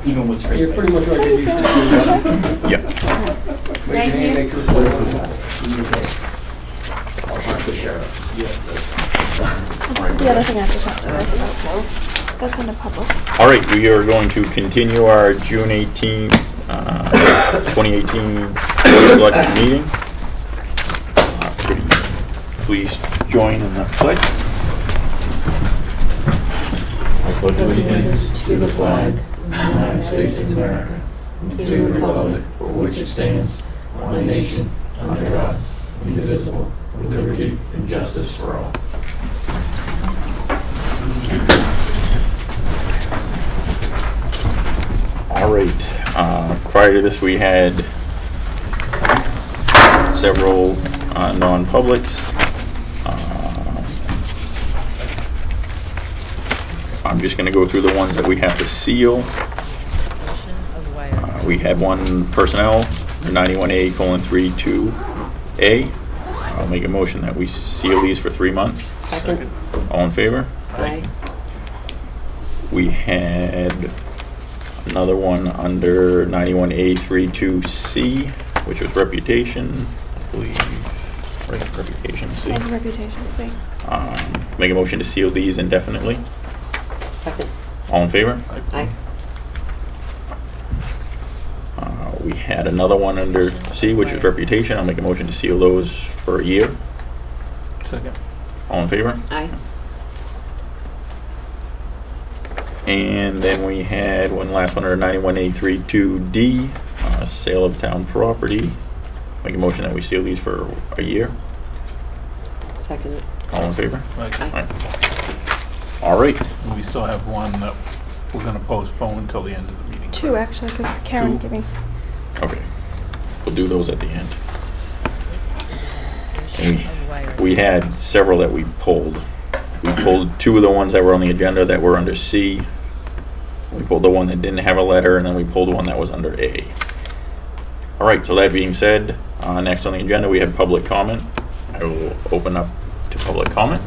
even with straight. You're pretty much right. Yep. Thank you. The other thing I have to talk to you guys about, so that's in the public. All right, we are going to continue our June 18th, 2018 election meeting. Could you please join in the pledge? I pledge allegiance to the flag of the United States of America, and to the republic for which it stands, one nation, under God, indivisible, with liberty and justice for all. All right. Prior to this, we had several non-publics. I'm just going to go through the ones that we have to seal. We had one personnel, 91A:32A. I'll make a motion that we seal these for 3 months. Second. All in favor? Aye. We had another one under 91A:32C, which was reputation, I believe. Right, reputation C. That's a reputation thing. Make a motion to seal these indefinitely. Second. All in favor? Aye. We had another one under C, which is reputation. I'll make a motion to seal those for a year. Second. All in favor? Aye. And then we had one last one under 91A:32D, sale of town property. Make a motion that we seal these for a year. Second. All in favor? Right. Aye. All right. And we still have one that we're going to postpone until the end of the meeting. Two, actually, because Karen Two. gave me. Okay. We'll do those at the end. And we had several that we pulled. We pulled two of the ones that were on the agenda that were under C. We pulled the one that didn't have a letter, and then we pulled one that was under A. All right, so that being said, next on the agenda we have public comment. I will open up to public comment.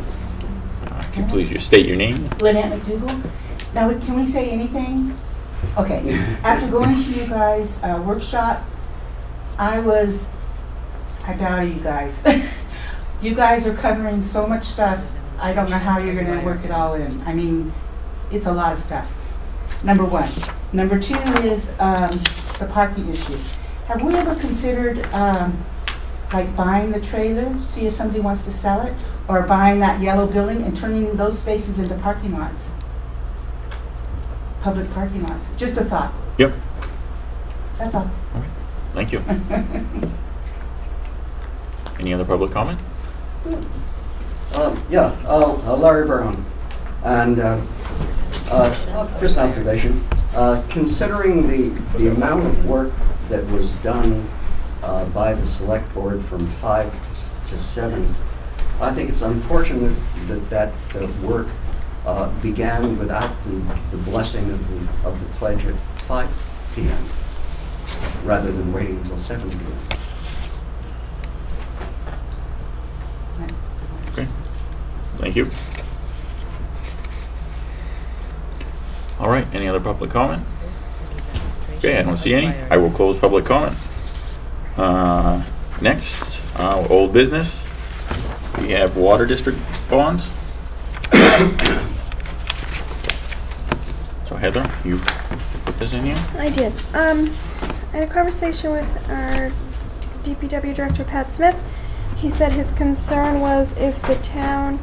Can you please just state your name? Lynette McDougall. Now, can we say anything? Okay. After going to you guys' workshop, I doubted you guys. You guys are covering so much stuff. I don't know how you're going to work it all in. I mean, it's a lot of stuff. Number one. Number two is the parking issue. Have we ever considered like buying the trailer, see if somebody wants to sell it, or buying that yellow building and turning those spaces into parking lots? Public parking lots. Just a thought. Yep. That's all. Okay. Thank you. Any other public comment? Larry Brown. And just an observation. Considering the amount of work that was done by the select board from 5 to 7, I think it's unfortunate that work began without the blessing of the pledge at 5 p.m. rather than waiting until 7 p.m. Okay. Thank you. All right. Any other public comment? Okay, I don't see any. I will close public comment. Next, old business. We have water district bonds. So Heather, you put this in here? I did. I had a conversation with our DPW director, Pat Smith. He said his concern was if the town,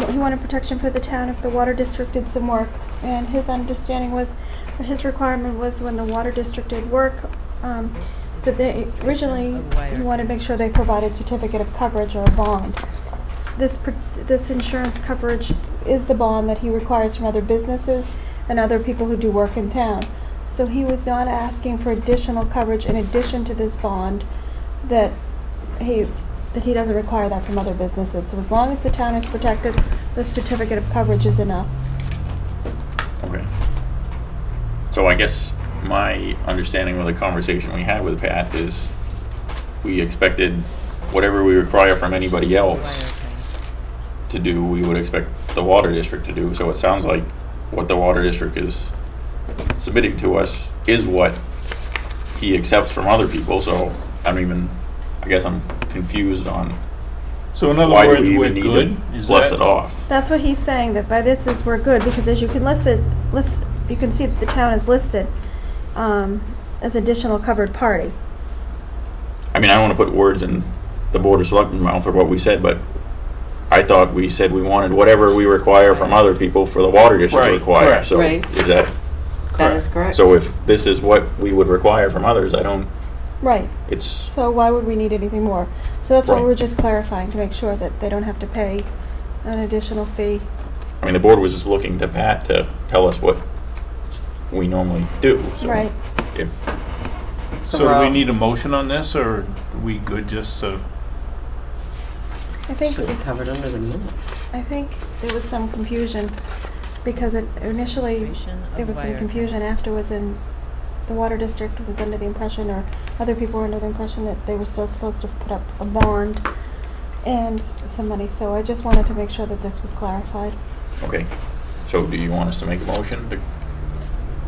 he wanted protection for the town if the water district did some work. And his understanding was, or his requirement was when the water district did work, that they originally he wanted to make sure they provided certificate of coverage or a bond. This insurance coverage is the bond that he requires from other businesses and other people who do work in town. So he was not asking for additional coverage in addition to this bond, that he doesn't require that from other businesses. So as long as the town is protected, the certificate of coverage is enough. Okay. So I guess my understanding of the conversation we had with Pat is we expected whatever we require from anybody else to do, we would expect the water district to do. So it sounds like what the water district is submitting to us is what he accepts from other people, so I guess I'm confused on So in other why do words, we we're even need good? to Is bless that- it off. That's what he's saying, that by this is we're good, because as you can you can see that the town is listed as additional covered party. I mean, I don't want to put words in the Board of Selectmen's mouth or what we said, but I thought we said we wanted whatever we require from other people for the water district to Right, require. correct. So Right. is that, That is correct. so if this is what we would require from others, Right. it's, So why would we need anything more? So that's what Right. we're just clarifying, to make sure that they don't have to pay an additional fee. I mean, the board was just looking to Pat to tell us what we normally do. So Right. If, So do we're we all- need a motion on this, or are we good just to? I think, Should be covered under the minutes. I think there was some confusion, because initially, there was some confusion afterwards, and the water district was under the impression, or other people were under the impression, that they were still supposed to put up a bond and some money, so I just wanted to make sure that this was clarified. okay, so do you want us to make a motion to?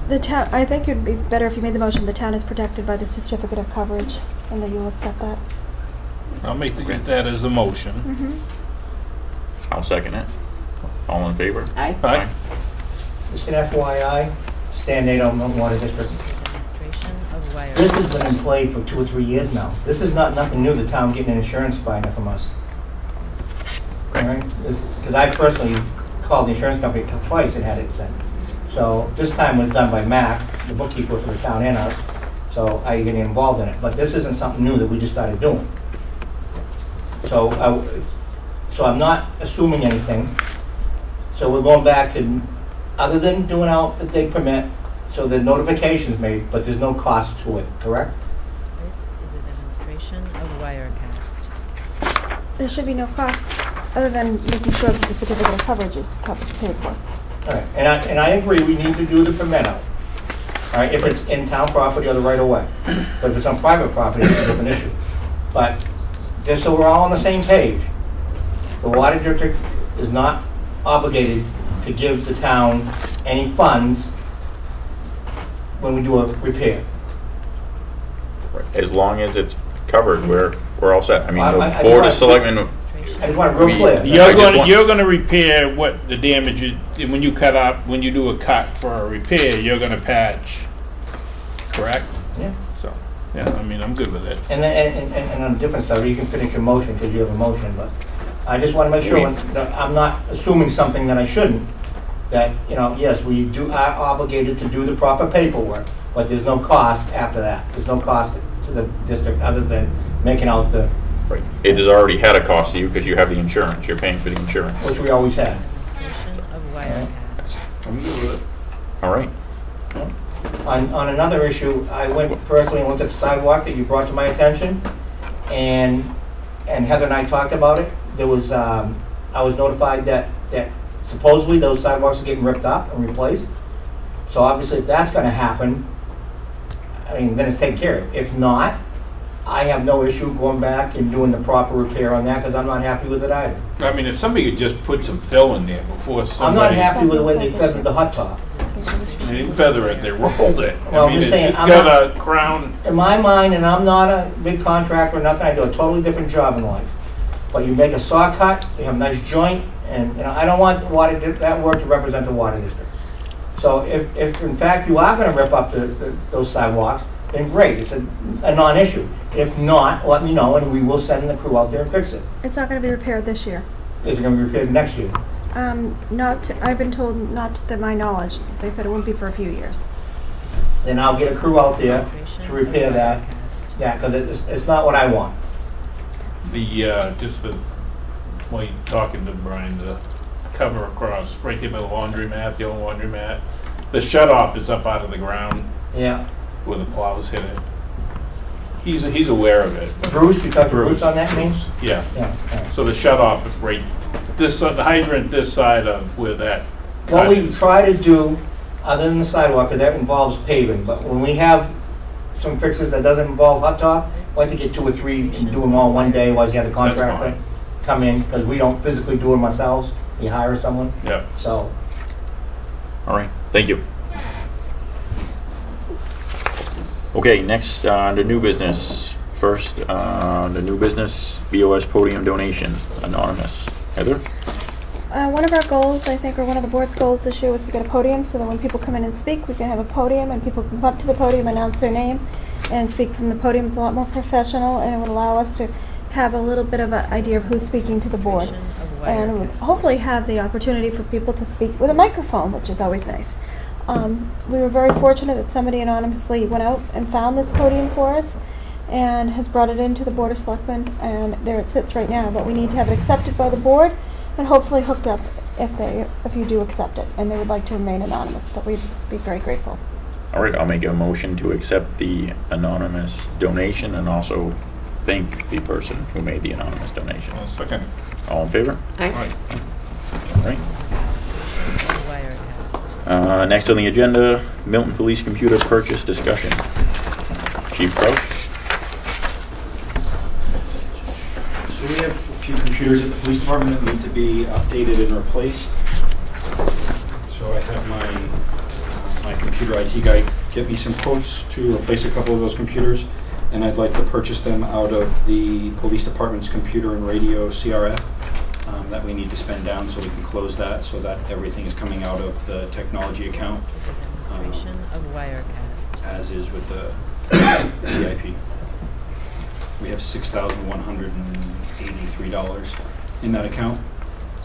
The town, I think it'd be better if you made the motion, the town is protected by the certificate of coverage, and that you will accept that. I'll make Okay. that as a motion. Mm-hmm. I'll second it. All in favor? Aye. Aye. Just an FYI, Stan Nato, Milton Water District. Demonstration of wire. This has been in play for 2 or 3 years now. This is not nothing new, the town getting an insurance binder from us. All right? Because I personally called the insurance company twice and had it sent. So this time was done by Mac, the bookkeeper for the town and us, so I get involved in it. But this isn't something new that we just started doing. So I'm not assuming anything. So we're going back to, other than doing out the dig permit, so the notification's made, but there's no cost to it, correct? This is a demonstration of Wirecast. There should be no cost, other than making sure that the certificate of coverage is paid for. All right, and I agree, we need to do the permit out. All right, if it's in town property or the right of way. But if it's on private property, it's a different issue. But just so we're all on the same page, the water district is not obligated to give the town any funds when we do a repair. As long as it's covered, we're all set. I mean, I the Board of want- Selectmen, I just want it real We- clear. Yeah, I just want- You're gonna repair what the damage, when you cut up, when you do a cut for a repair, you're gonna patch, correct? Yeah. So, yeah, I mean, I'm good with it. And on a different side, you can finish your motion because you have a motion, but I just want to make sure that I'm not assuming something that I shouldn't. That, yes, we are obligated to do the proper paperwork, but there's no cost after that. There's no cost to the district other than making out the, right, it has already had a cost to you because you have the insurance. You're paying for the insurance. which we always had. Demonstration of Wirecast. I'm good with it. All right. On another issue, I personally went to the sidewalk that you brought to my attention, and Heather and I talked about it. There was, I was notified that supposedly those sidewalks are getting ripped up and replaced. So obviously, if that's gonna happen, I mean, then it's taken care of. If not, I have no issue going back and doing the proper repair on that, because I'm not happy with it either. I mean, if somebody could just put some fill in there before I'm not somebody, happy with the way they feathered the hot top. they didn't feather it, they rolled it. Well, I mean, I'm just saying, it's I'm got not- a crown. In my mind, and I'm not a big contractor or nothing, I do a totally different job in life. But you make a saw cut, you have a nice joint, and, I don't want that work to represent the water district. So if in fact you are gonna rip up those sidewalks, then great, it's a non-issue. If not, let me know, and we will send the crew out there and fix it. It's not gonna be repaired this year. Is it gonna be repaired next year? I've been told not to my knowledge. They said it won't be for a few years. Then I'll get a crew out there Demonstration to repair of that, Wirecast. because it's not what I want. Just for, while you're talking to Brian, the cover across, right there by the laundromat, the old laundromat, the shut-off is up out of the ground Yeah. where the plows hit it. He's aware of it. but- Bruce, you talked to Bruce on that, means? Yeah, Yeah. all right. so the shut-off is right, the hydrant this side of where that What cut we is. try to do, other than the sidewalk, because that involves paving, but when we have some fixes that doesn't involve hot top, I like to get 2 or 3 and do them all one day while you have the contractor fine. come in, because we don't physically do them ourselves. We hire someone, Yeah, so. All right. Thank you. Okay, next, under new business. First, the new business, BOS podium donation, anonymous. Heather? One of our goals, I think, or one of the board's goals this year was to get a podium so that when people come in and speak, we can have a podium and people can come up to the podium, announce their name, and speak from the podium. It's a lot more professional, and it would allow us to have a little bit of an idea of who's speaking to the board. And would hopefully have the opportunity for people to speak with a microphone, which is always nice. We were very fortunate that somebody anonymously went out and found this podium for us and has brought it into the Board of Selectmen, and there it sits right now. But we need to have it accepted by the board and hopefully hooked up if you do accept it, and they would like to remain anonymous, but we'd be very grateful. All right, I'll make a motion to accept the anonymous donation and also thank the person who made the anonymous donation. I'll second. All in favor? Aye. All right. Next on the agenda, Milton Police Computer Purchase Discussion. Chief Crouch. So we have a few computers at the police department that need to be updated and replaced. So I had my computer IT guy get me some quotes to replace a couple of those computers, and I'd like to purchase them out of the police department's computer and radio CRF that we need to spend down, so we can close that so that everything is coming out of the technology account. As is with the CIP. We have $6,183 in that account,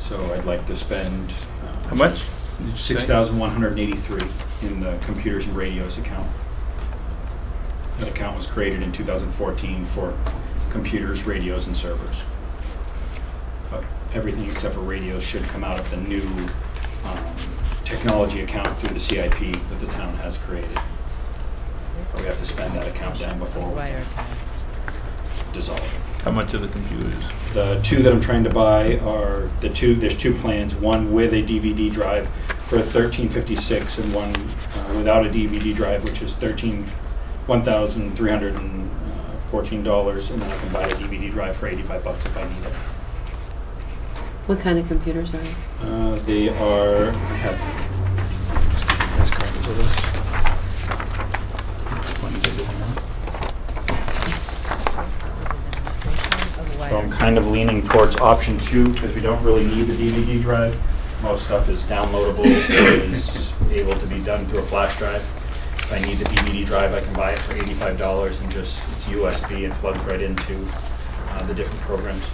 so I'd like to spend How much? Did you say? $6,183 in the computers and radios account. That account was created in 2014 for computers, radios, and servers. But everything except for radios should come out of the new technology account through the CIP that the town has created. But we have to spend that account down before we can dissolve it. How much are the computers? The two that I'm trying to buy are there's two plans, one with a DVD drive for $1,356 and one without a DVD drive, which is $1,314, and then I can buy a DVD drive for $85 if I need it. What kind of computers are they? They are, I have these copies of this. So I'm kind of leaning towards option 2 because we don't really need the DVD drive. Most stuff is downloadable or is able to be done through a flash drive. If I need the DVD drive, I can buy it for $85 and just, it's USB and plugs right into the different programs.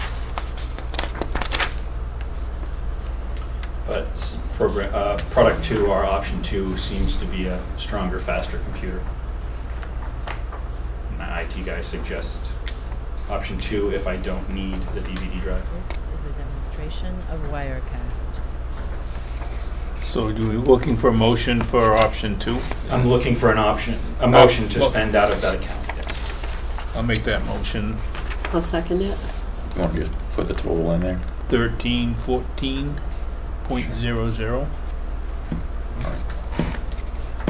But product 2, or option 2, seems to be a stronger, faster computer. My IT guy suggests option 2 if I don't need the DVD drive. This is a demonstration of Wirecast. So are we looking for a motion for option 2? I'm looking for a motion to spend out of that account, yes. I'll make that motion. I'll second it. You want to just put the total in there? 1314.00.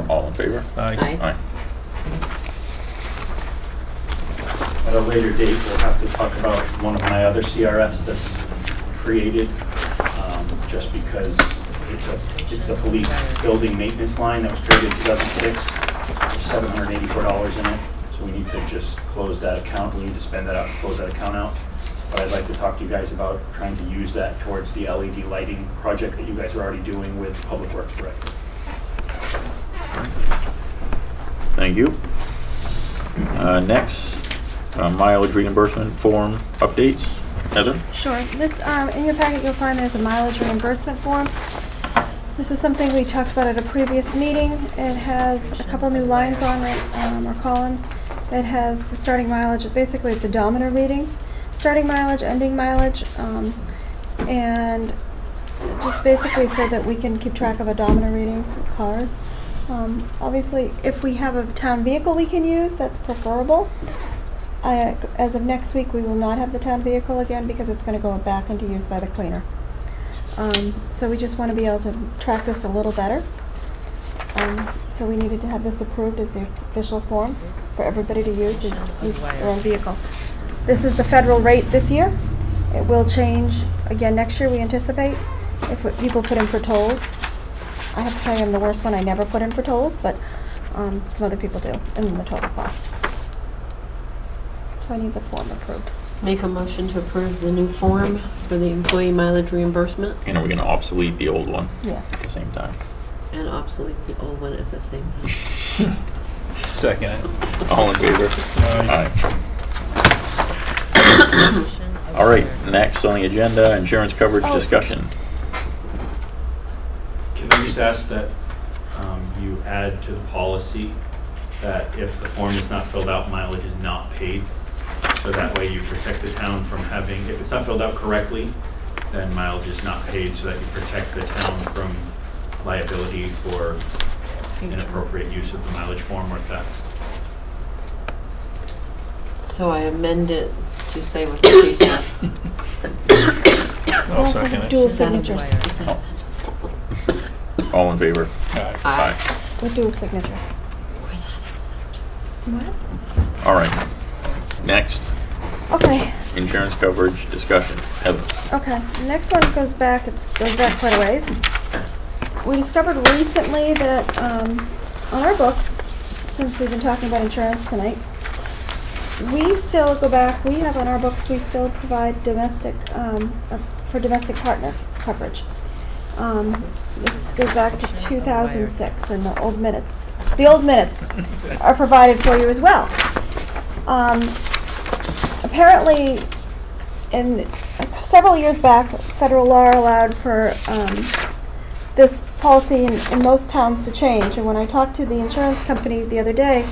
All in favor? Aye. Aye. At a later date, we'll have to talk about one of my other CRFs that's created, just because it's the police building maintenance line that was created in 2006. There's $784 in it, so we need to just close that account. We need to spend that out and close that account out. But I'd like to talk to you guys about trying to use that towards the LED lighting project that you guys are already doing with Public Works Director. Thank you. Next, mileage reimbursement form updates. Heather? Sure. This, in your packet, you'll find there's a mileage reimbursement form. This is something we talked about at a previous meeting. It has a couple new lines on it, or columns. It has the starting mileage. Basically, it's odometer readings. Starting mileage, ending mileage, and just basically so that we can keep track of odometer readings with cars. Obviously, if we have a town vehicle we can use, that's preferable. As of next week, we will not have the town vehicle again because it's going to go back into use by the cleaner. So we just want to be able to track this a little better. So we needed to have this approved as the official form for everybody to use their own vehicle. This is the federal rate this year. It will change again next year, we anticipate, if people put in for tolls. I have to tell you I'm the worst one. I never put in for tolls, but some other people do, and then the total cost. So I need the form approved. Make a motion to approve the new form for the employee mileage reimbursement And are we gonna obsolete the old one Yes. at the same time? and obsolete the old one at the same time. Second it. All in favor? Aye. Administration of All right, Wirecast. next on the agenda, insurance coverage Oh. discussion. Can I just ask that you add to the policy that if the form is not filled out, mileage is not paid? So that way you protect the town from having, if it's not filled out correctly, then mileage is not paid, so that you protect the town from liability for inappropriate use of the mileage form or theft. So I amend it to say what the chief said. I'll second it. Dual Is that a signatures. Wirecast? All in favor? Aye. Aye. With dual signatures. What? All right. Next, Okay. insurance coverage discussion. Heather. Okay, next one goes back quite a ways. We discovered recently that on our books, since we've been talking about insurance tonight, we still go back, we have on our books, we still provide domestic, for domestic partner coverage. This goes back to 2006 and the old minutes are provided for you as well. Apparently, several years back, federal law allowed for this policy in most towns to change. And when I talked to the insurance company the other day,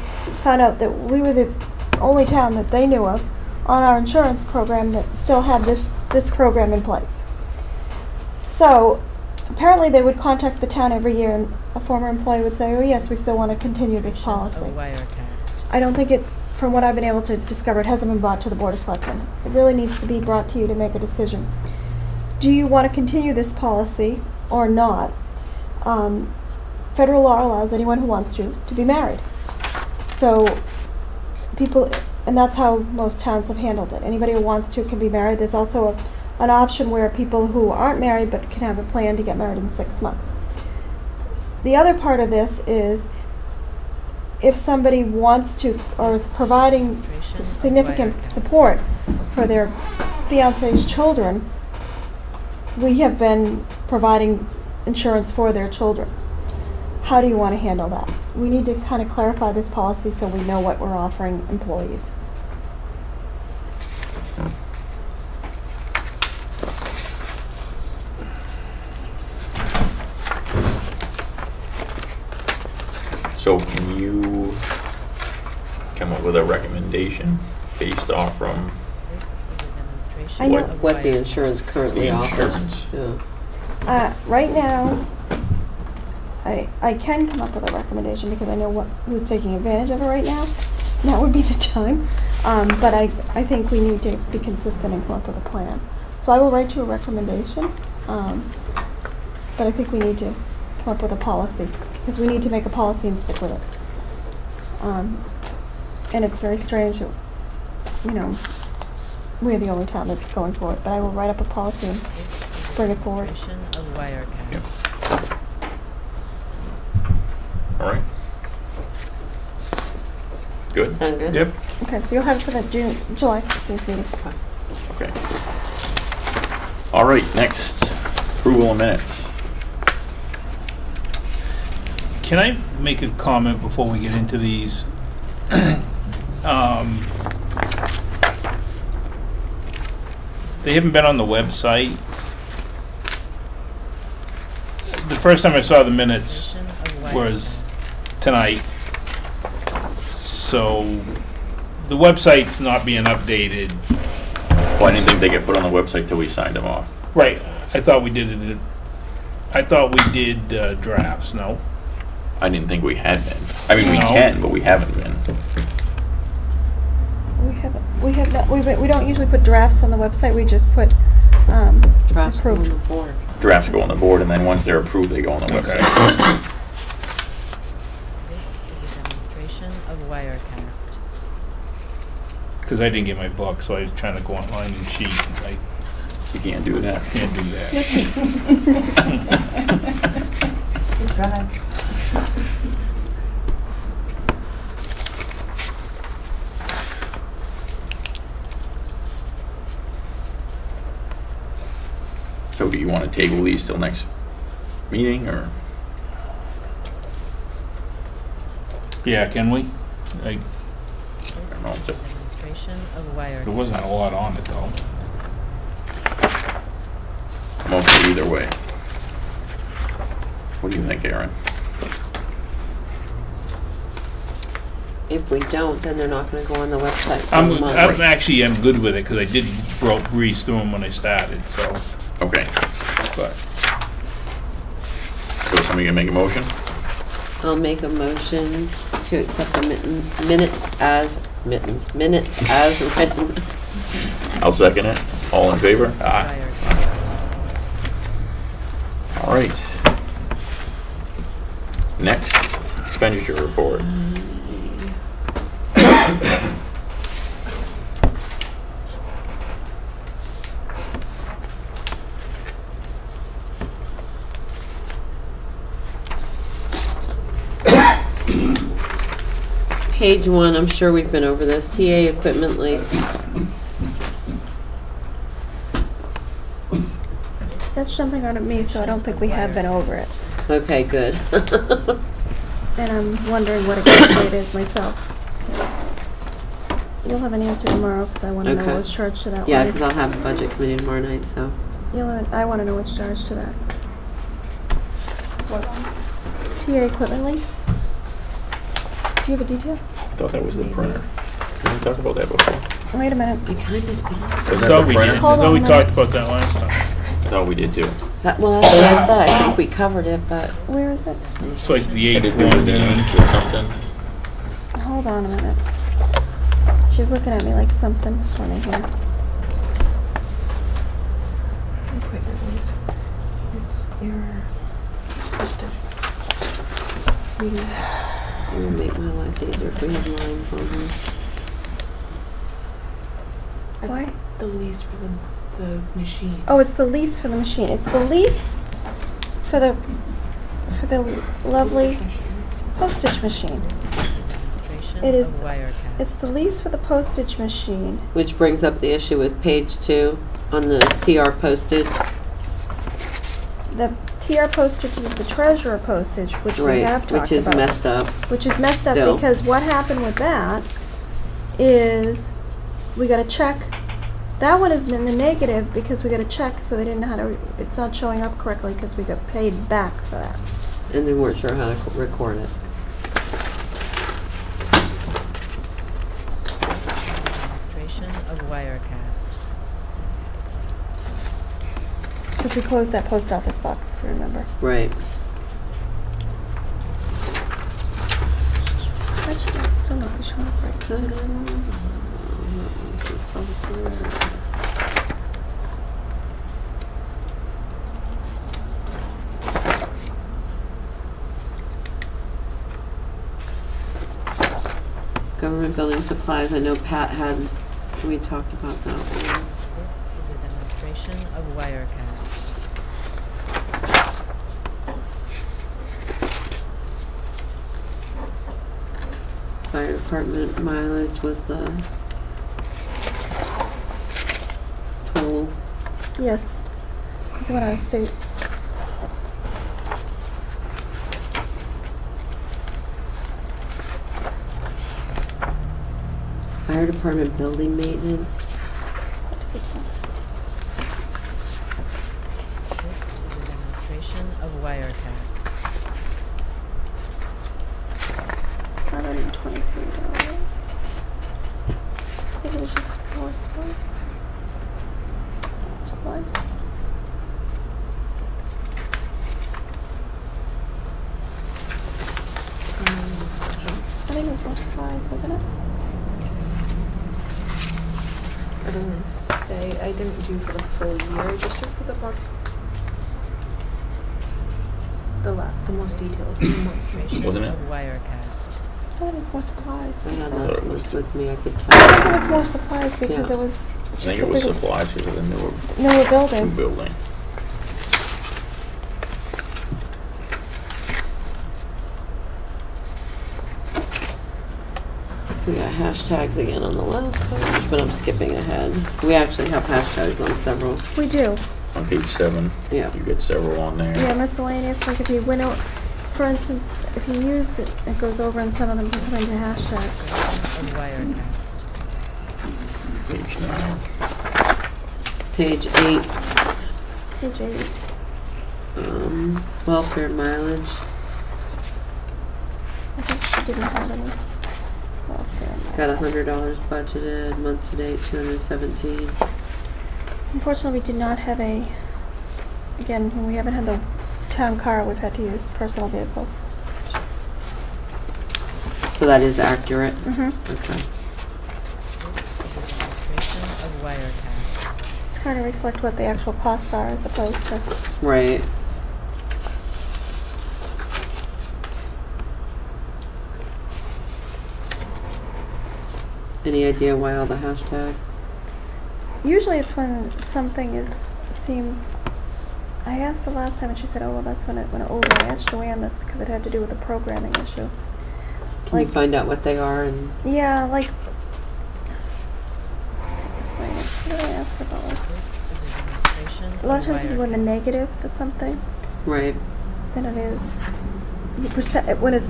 found out that we were the only town that they knew of on our insurance program that still had this program in place. So apparently they would contact the town every year, and a former employee would say, oh yes, we still want to continue this policy. Of Wirecast. I don't think it, from what I've been able to discover, it hasn't been brought to the Board of Selectmen. It really needs to be brought to you to make a decision. Do you want to continue this policy or not? Federal law allows anyone who wants to be married. So people, and that's how most towns have handled it. Anybody who wants to can be married. There's also an option where people who aren't married but can have a plan to get married in 6 months. The other part of this is if somebody wants to or is providing significant support for their fiancé's children, we have been providing insurance for their children. How do you want to handle that? We need to kind of clarify this policy so we know what we're offering employees. So can you come up with a recommendation based off from This is a demonstration I know- of What the Wirecast. insurance the currently offers. insurance? Yeah. Right now, I can come up with a recommendation because I know who's taking advantage of it right now. Now would be the time. But I think we need to be consistent and come up with a plan. So I will write you a recommendation. But I think we need to come up with a policy because we need to make a policy and stick with it. And it's very strange that, we're the only town that's going for it. But I will write up a policy and bring it forward. Demonstration of Wirecast. Yep. All right. Good. Sound good? Yep. Okay, so you'll have it for the July 16th meeting. Okay. All right, next, approval of minutes. Can I make a comment before we get into these? They haven't been on the website. The first time I saw the minutes Demonstration of was Wirecast. tonight. So the website's not being updated. Well, I didn't think they get put on the website till we signed them off. Right. I thought we did it. I thought we did drafts. No. I didn't think we had been. I mean, we No. can, but we haven't been. We have not, we don't usually put drafts on the website, we just put, Drafts go on approved. the board. Drafts go on the board, and then once they're approved, they go on the Okay. website. This is a demonstration of Wirecast. Because I didn't get my book, so I was trying to go online and cheat. And I You can't do that. can't do that. Good try. So do you want to table these till next meeting, or? Yeah, can we? know, This is a so- demonstration of wire. There wasn't a lot on it though. I'm okay either way. What do you think, Aaron? If we don't, then they're not gonna go on the website for a month. I'm actually am good with it because I did breeze through them when I started. So, Okay, but so somebody can make a motion? I'll make a motion to accept the minutes as written. I'll second it. All in favor? Wirecast. All right. Next, expenditure report. Page 1, I'm sure we've been over this. TA equipment lease. That's jumping out at me, so I don't think we have been over it. Okay, good. And I'm wondering what exactly it is myself. You'll have an answer tomorrow, because I want to know Okay. what's charged to that Yeah, line. because I'll have a budget committee tomorrow night, so. I want to know what's charged to that. What? TA equipment lease? Do you have a detail? I thought that was the printer. Didn't we talk about that before? Wait a minute. I kind of think. Wasn't I that thought the we printer? did. I Hold thought on we a talked minute. about that last time. I thought we did too. Well, that's what I said. I think we covered it, but Where is it? It's like the Did we do H1 that or something? Hold on a minute. She's looking at me like something funny here. equipment lease. It's your It would make my life easier if we had lines on this. Why? That's the lease for the machine. Oh, it's the lease for the machine. It's the lease for the lovely postage machine. This is a demonstration It is of Wirecast. It's the lease for the postage machine. Which brings up the issue with page 2 on the TR postage. The TR postage is the treasurer postage, which we Right, have talked which is about. messed up. Which is messed up Still. because what happened with that is we got a check. That one is in the negative because we got a check, so they didn't know how to. It's not showing up correctly because we got paid back for that. And they weren't sure how to record it. Demonstration of Wirecast. Because we closed that post office box, if you remember. Right. Actually, it's still not showing up right. This is software. Government building supplies, I know Pat had, we talked about that one. This is a demonstration of Wirecast. Fire department mileage was the total. Yes. Because it went out of state. Fire department building maintenance. This is a demonstration of Wirecast. $123. I think it was just more supplies. More supplies. I think it was more supplies, wasn't it? I don't want to say, I didn't do for the full year, I just did for the box. The most details. This is a demonstration Wasn't it? of Wirecast. I thought it was more supplies. I had thought last it was month too. with me, I could I think it tell. was more supplies because Yeah. it was I just think a it was bigger, supplies because of the newer newer new building. building. We got hashtags again on the last page, but I'm skipping ahead. We actually have hashtags on several. We do. on page 7. Yeah. You get several on there. Yeah, miscellaneous, like if you went out, for instance, if you use it, it goes over and some of them can come into hashtags. Of Wirecast. Page 9. Page 8, Page 8. welfare mileage. I think she didn't have any welfare. Got $100 budgeted, month to date 217. Unfortunately, we did not have again, when we haven't had the town car, we've had to use personal vehicles. So that is accurate? Mm-hmm. Okay. This is a demonstration of Wirecast. Trying to reflect what the actual costs are as opposed to. Right. Any idea why all the hashtags? Usually it's when something seems. I asked the last time and she said, "Oh well, that's when it went over." I asked Joanne this because it had to do with a programming issue. Can you find out what they are? And Yeah, like. What did I ask her about? Like, This is a demonstration a lot of of times when the Wirecast. negative to something, right. then it is. When it's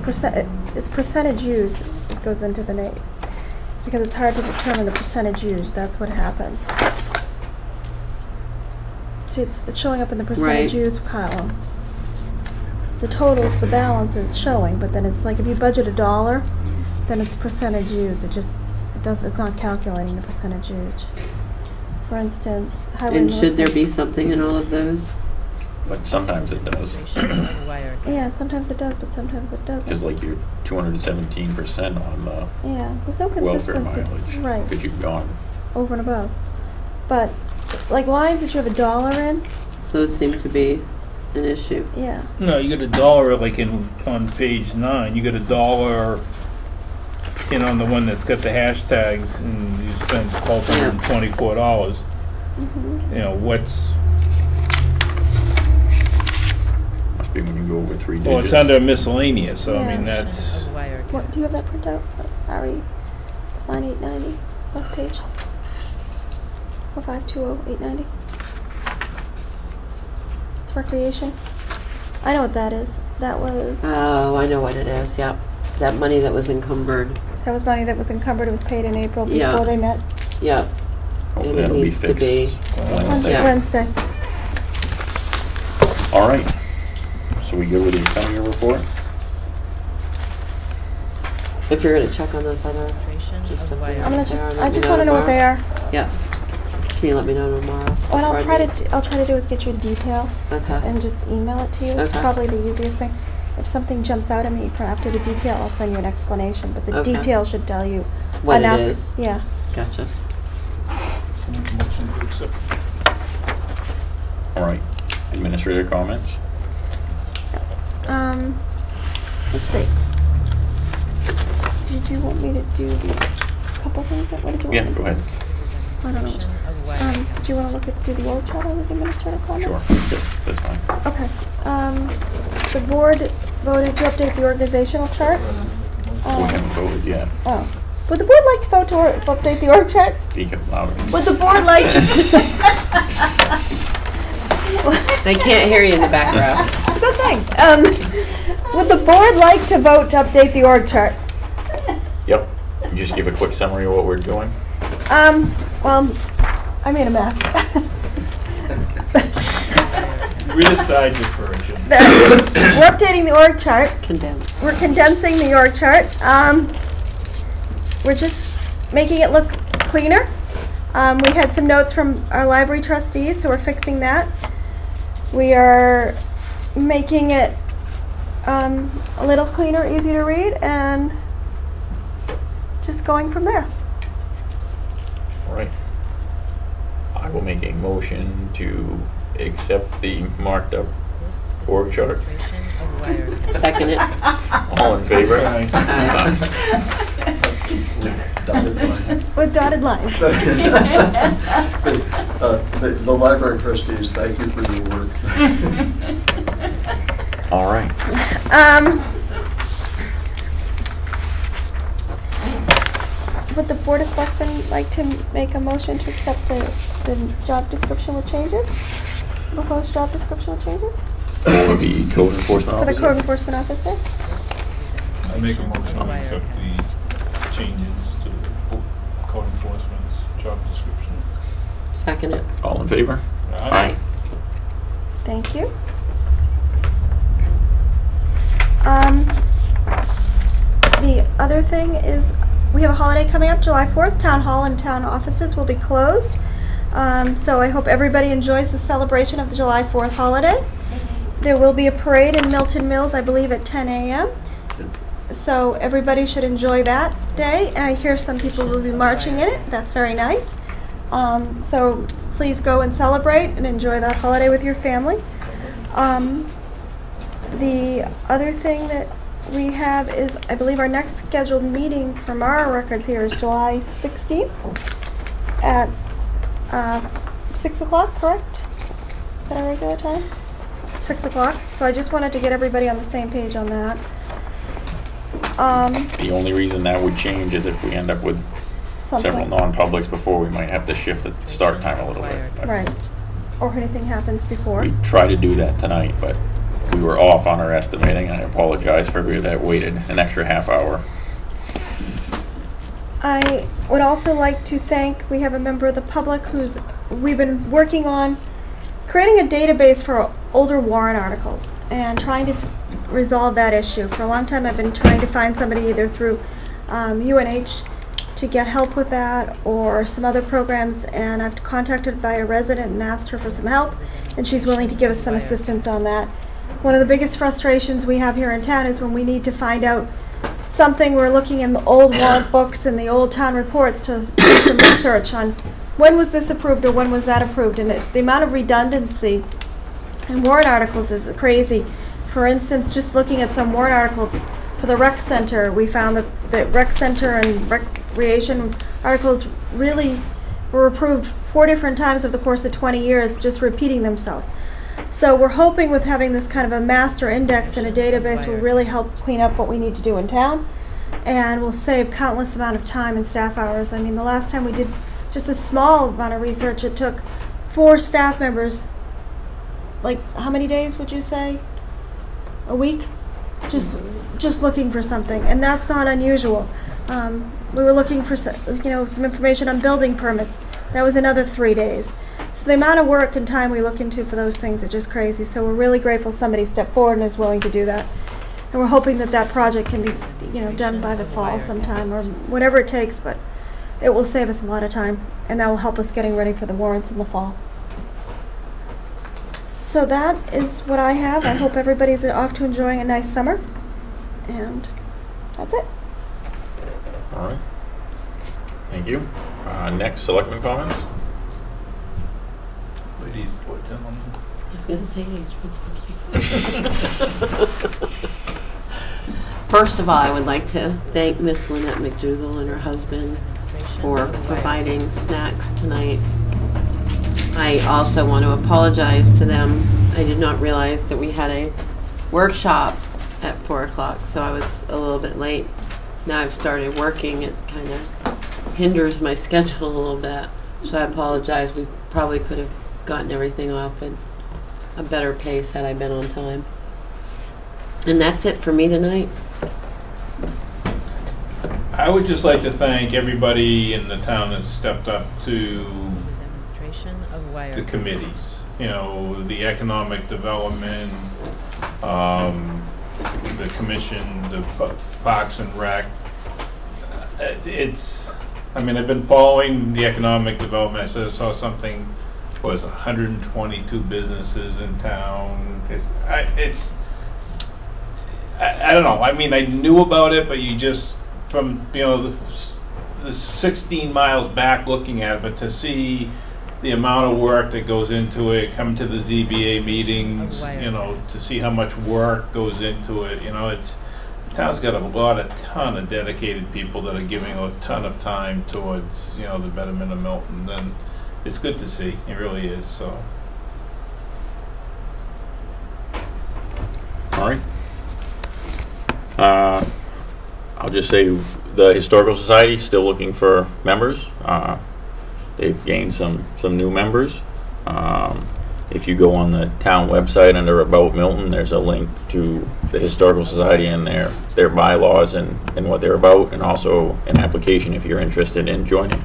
percentage used, it goes into the negative. It's because it's hard to determine the percentage used. That's what happens. See, it's showing up in the percentage Right. used column. The totals, the balance is showing, but then it's like if you budget $1, then it's percentage used. It's not calculating the percentage used. For instance, highway And should there enlistment- be something in all of those? But sometimes it does. Demonstration of Wirecast. Yeah, sometimes it does, but sometimes it doesn't. Because like you're 217% on the Yeah, there's no welfare consistency. mileage. Right, Because you've gone. over and above. But, like lines that you have $1 in, Those seem to be an issue. yeah. No, you get $1 like on page 9. You get $1 on the one that's got the hashtags, and you spend $1,224. Mm-hmm. You know, what's... Must be when you go over 3 digits. Well, it's under miscellaneous, so I mean, Yeah. that's... Of Wirecast. What, do you have that printout? RE, line 890, last page. 4520890. It's recreation. I know what that is. That was Oh, I know what it is, yep. That money that was encumbered, money that was encumbered. It was paid in April Yeah. before they met. yep. Hopefully And it that'll be needs to fixed be, Wednesday. Yeah. Wednesday. All right. So we good with the accounting report? if you're gonna check on those other, Demonstration just of to figure I'm out gonna what they are, just. let I me just want to know what they tomorrow. are. Yeah. Can you let me know tomorrow? What I'll before I try meet? to. I'll try to do is get you a detail Okay. and just email it to you. It's Okay. probably the easiest thing. If something jumps out at me for after the detail, I'll send you an explanation. But the Okay. detail should tell you What it enough. is. Yeah. Gotcha. Motion to accept. All right. Administrator comments? Let's see. Did you want me to do the couple things? What did you want? Yeah, me to go do? ahead. This is a I don't know. demonstration of Wirecast. Did you want to look at do the org chart with the administrative comments? Sure. Yep, that's fine. Okay. The board voted to update the organizational chart. We haven't voted yet. Oh. Would the board like to vote to update the org chart? Speak up louder. Would the board like to? They can't hear you in the back row. It's a good thing. Would the board like to vote to update the org chart? Yep. You just give a quick summary of what we're doing. Well, I made a mess. Reader's Digest version. We're updating the org chart. Condensed. We're condensing the org chart. We're just making it look cleaner. We had some notes from our library trustees, so we're fixing that. We are making it a little cleaner, easy to read, and just going from there. All right. I will make a motion to accept the marked up This is org a chart. demonstration of Wirecast. Second it. All in favor? Aye. With dotted lines. The library trustees, thank you for your work. All right. Would the Board of Selectmen like to make a motion to accept the job description with changes? proposed job description changes For the code enforcement for the officer? code enforcement officer? I make a motion to accept the changes to the code enforcement's job description. Second it. All in favor? Aye. Thank you. The other thing is, we have a holiday coming up, July 4th. Town Hall and town offices will be closed. So I hope everybody enjoys the celebration of the July 4th holiday. There will be a parade in Milton Mills, I believe, at 10 a.m. So everybody should enjoy that day. I hear some people will be marching in it. That's very nice. So please go and celebrate and enjoy that holiday with your family. The other thing that we have is, I believe our next scheduled meeting from our records here is July 16th at 6 o'clock, correct? Is that our regular time? 6 o'clock. So I just wanted to get everybody on the same page on that. The only reason that would change is if we end up with several non-publics before, we might have to shift the start time a little bit. But Right. Or anything happens before. we tried to do that tonight, but we were off on our estimating. I apologize for everybody that waited an extra half hour. I would also like to thank, we have a member of the public we've been working on creating a database for older warrant articles and trying to resolve that issue. For a long time I've been trying to find somebody either through UNH to get help with that or some other programs, and I've contacted by a resident and asked her for some help, and she's willing to give us some assistance on that. One of the biggest frustrations we have here in town is when we need to find out something, we're looking in the old warrant books and the old town reports to do some research on when was this approved or when was that approved, and the amount of redundancy in warrant articles is crazy. For instance, just looking at some warrant articles for the rec center, we found that the rec center and recreation articles really were approved 4 different times over the course of 20 years, just repeating themselves. So we're hoping with having this kind of a master index and a database will really help clean up what we need to do in town, and will save countless amount of time and staff hours. I mean, the last time we did just a small amount of research, it took 4 staff members, like how many days would you say? A week? Just looking for something, and that's not unusual. We were looking for some information on building permits. That was another 3 days. So the amount of work and time we look into for those things are just crazy. So we're really grateful somebody stepped forward and is willing to do that. And we're hoping that that project can be, done by the fall sometime or whatever it takes, but it will save us a lot of time, and that will help us getting ready for the warrants in the fall. So that is what I have. I hope everybody's off to enjoying a nice summer, and that's it. All right. Thank you. Next, selectmen comments? Ladies, what, gentlemen? I was going to say First of all, I would like to thank Miss Lynette McDougall and her husband for providing snacks tonight. I also want to apologize to them. I did not realize that we had a workshop at 4 o'clock, so I was a little bit late. Now I've started working. It kind of hinders my schedule a little bit, so I apologize. We probably could have gotten everything off at a better pace had I been on time. And that's it for me tonight. I would just like to thank everybody in the town that stepped up to the committees. The economic development, the commission, the Parks and Rec. I've been following the economic development. I saw something was 122 businesses in town. I don't know. I mean, I knew about it, but you just, from, the 16 miles back looking at it, but to see the amount of work that goes into it, come to the ZBA meetings, to see how much work goes into it, the town's got a ton of dedicated people that are giving a ton of time towards, the betterment of Milton, and it's good to see. It really is, so. All right. I'll just say the Historical Society is still looking for members. They've gained some new members. if you go on the town website under About Milton, there's a link to the Historical Society and their bylaws and what they're about, and also an application if you're interested in joining.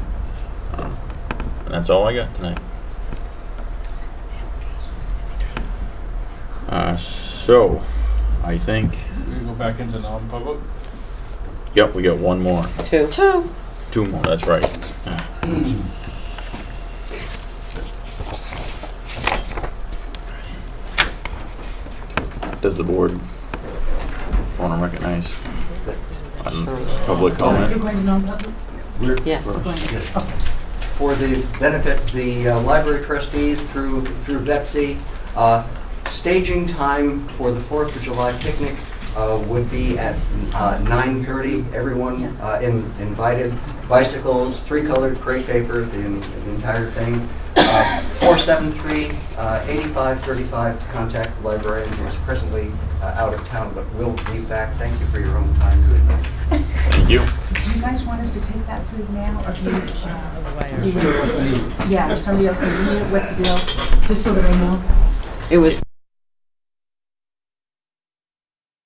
And that's all I got tonight. So, I think, We go back into non-public? yep, we got one more. Two. Two more, that's right. Does the board want to recognize public You're comment? going to non-public? Yes. For the benefit of the library trustees through Betsy, staging time for the 4th of July picnic would be at 9:30. Everyone invited. Bicycles, 3-colored crepe paper, the entire thing. 473-8535 to contact the librarian who is presently out of town but will be back. Thank you for your own time to admit. Thank you. Do you guys want us to take that food now, or do you, Of yeah, or somebody else can, what's the deal? Just so that I know. It was